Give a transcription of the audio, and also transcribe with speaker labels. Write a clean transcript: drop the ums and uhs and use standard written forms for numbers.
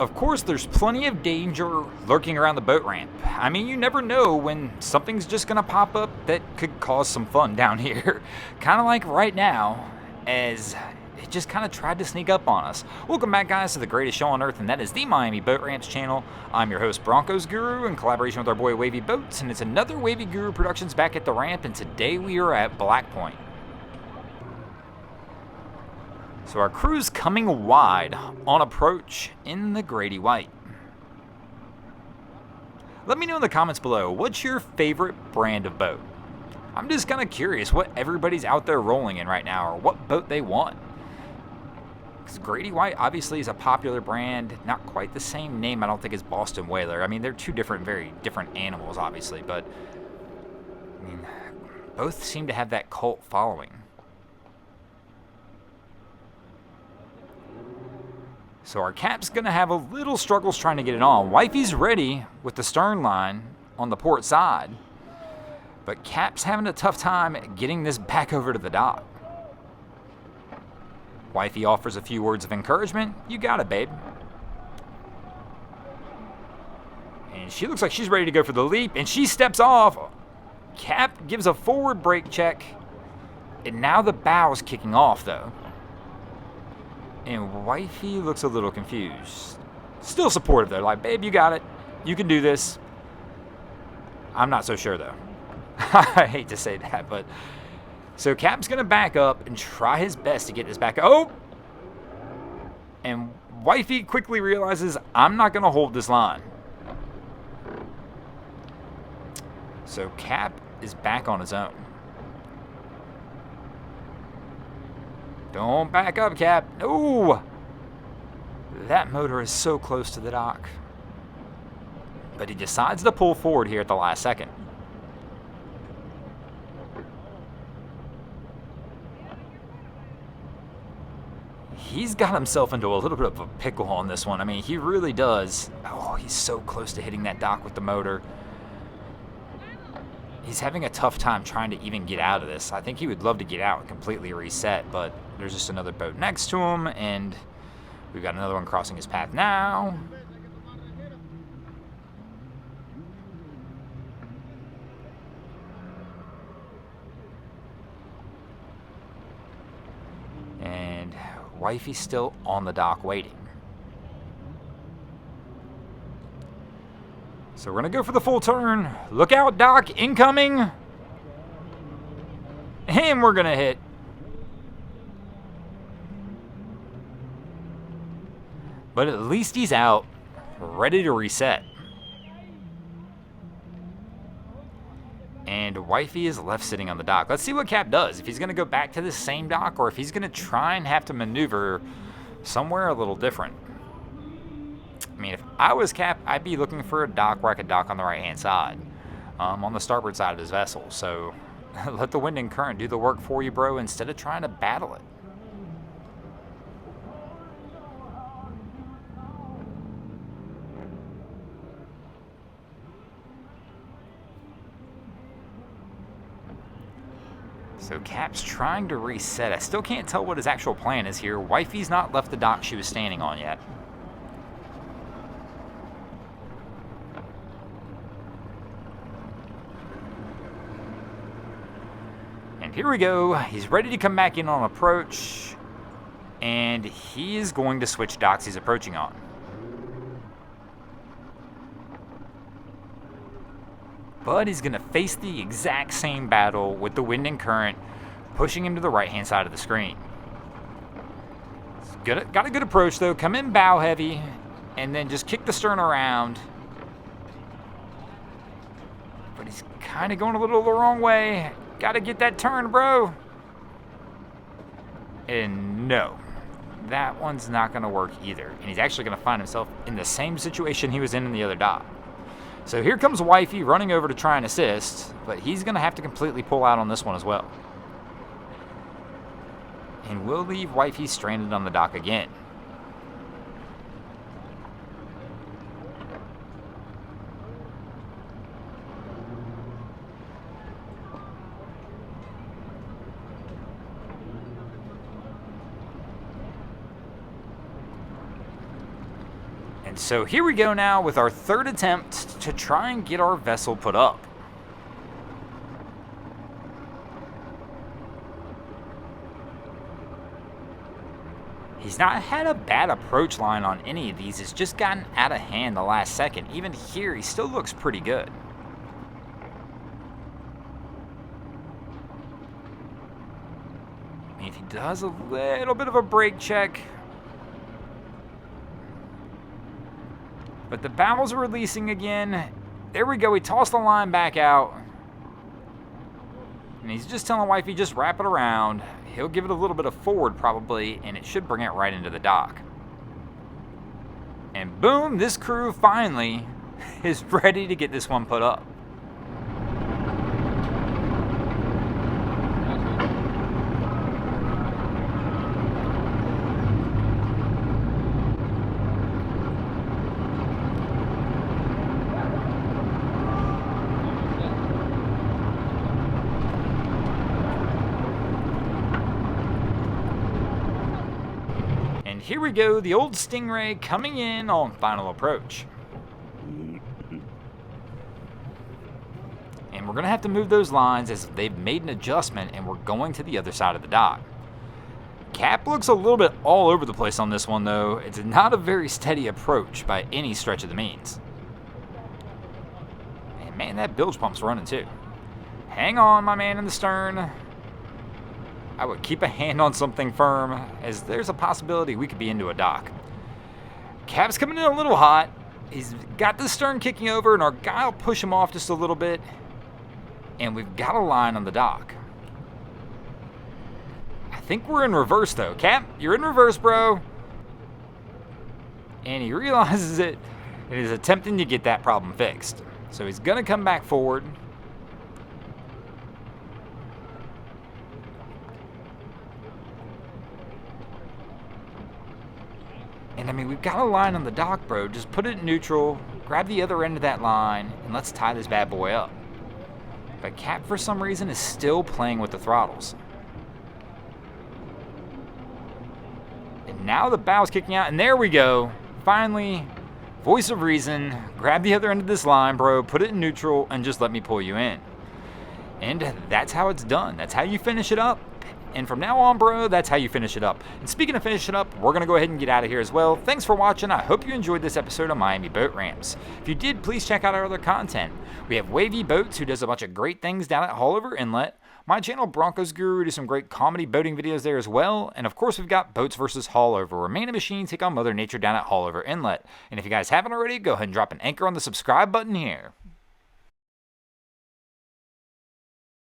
Speaker 1: Of course, there's plenty of danger lurking around the boat ramp. I mean, you never know when something's just gonna pop up that could cause some fun down here. Kind of like right now, as it just kind of tried to sneak up on us. Welcome back, guys, to the greatest show on earth, and that is the Miami Boat Ramps channel. I'm your host, Broncos Guru, in collaboration with our boy Wavy Boats, and it's another Wavy Guru Productions back at the ramp, and today we are at Black Point. So our crew's coming wide on approach in the Grady White. Let me know in the comments below, what's your favorite brand of boat? I'm just kind of curious what everybody's out there rolling in right now, or what boat they want. Because Grady White obviously is a popular brand, not quite the same name I don't think as Boston Whaler. I mean, they're two very different animals obviously, but I mean, both seem to have that cult following. So our cap's going to have a little struggles trying to get it on. Wifey's ready with the stern line on the port side, but cap's having a tough time getting this back over to the dock. Wifey offers a few words of encouragement. You got it, babe. And she looks like she's ready to go for the leap, and she steps off. Cap gives a forward brake check, and now the bow's kicking off, though. And Wifey looks a little confused. Still supportive, though. Like, babe, you got it. You can do this. I'm not so sure, though. I hate to say that, but... So Cap's going to back up and try his best to get this back. Oh! And Wifey quickly realizes, I'm not going to hold this line. So Cap is back on his own. Don't back up, Cap. No! That motor is so close to the dock. But he decides to pull forward here at the last second. He's got himself into a little bit of a pickle on this one. I mean, he really does. Oh, he's so close to hitting that dock with the motor. He's having a tough time trying to even get out of this. I think he would love to get out and completely reset, but there's just another boat next to him, and we've got another one crossing his path now. And Wifey's still on the dock waiting. So we're going to go for the full turn. Look out, dock, incoming. And we're going to hit. But at least he's out, ready to reset. And Wifey is left sitting on the dock. Let's see what Cap does. If he's going to go back to the same dock, or if he's going to try and have to maneuver somewhere a little different. I mean, if I was Cap, I'd be looking for a dock where I could dock on the right-hand side, on the starboard side of his vessel. So let the wind and current do the work for you, bro, instead of trying to battle it. So Cap's trying to reset. I still can't tell what his actual plan is here. Wifey's not left the dock she was standing on yet. And here we go. He's ready to come back in on approach. And he is going to switch docks he's approaching on. But he's going to face the exact same battle with the wind and current, pushing him to the right-hand side of the screen. Got a good approach, though. Come in bow heavy, and then just kick the stern around. But he's kind of going a little the wrong way. Got to get that turn, bro. And no, that one's not going to work either. And he's actually going to find himself in the same situation he was in the other dock. So here comes Wifey running over to try and assist, but he's going to have to completely pull out on this one as well. And we'll leave Wifey stranded on the dock again. And so here we go now with our third attempt to try and get our vessel put up. He's not had a bad approach line on any of these. It's just gotten out of hand the last second. Even here, he still looks pretty good. If he does a little bit of a brake check. But the bows are releasing again. There we go. He tossed the line back out. And he's just telling wifey, just wrap it around. He'll give it a little bit of forward probably, and it should bring it right into the dock. And boom, this crew finally is ready to get this one put up. Here we go, the old Stingray coming in on final approach. And we're going to have to move those lines as they've made an adjustment and we're going to the other side of the dock. Cap looks a little bit all over the place on this one though. It's not a very steady approach by any stretch of the means. And man, that bilge pump's running too. Hang on, my man in the stern. I would keep a hand on something firm, as there's a possibility we could be into a dock. Cap's coming in a little hot. He's got the stern kicking over, and our guy will push him off just a little bit. And we've got a line on the dock. I think we're in reverse, though. Cap, you're in reverse, bro. And he realizes it and is attempting to get that problem fixed. So he's going to come back forward. And I mean, we've got a line on the dock, bro. Just put it in neutral, grab the other end of that line, and let's tie this bad boy up. But Cap, for some reason, is still playing with the throttles. And now the bow's kicking out, and there we go. Finally, voice of reason. Grab the other end of this line, bro. Put it in neutral, and just let me pull you in. And that's how it's done. That's how you finish it up. And from now on, bro, that's how you finish it up. And speaking of finish it up, we're going to go ahead and get out of here as well. Thanks for watching. I hope you enjoyed this episode of Miami Boat Ramps. If you did, please check out our other content. We have Wavy Boats, who does a bunch of great things down at Haulover Inlet. My channel, Broncos Guru, does some great comedy boating videos there as well. And of course, we've got Boats vs. Haulover, where man and machine take on Mother Nature down at Haulover Inlet. And if you guys haven't already, go ahead and drop an anchor on the subscribe button here.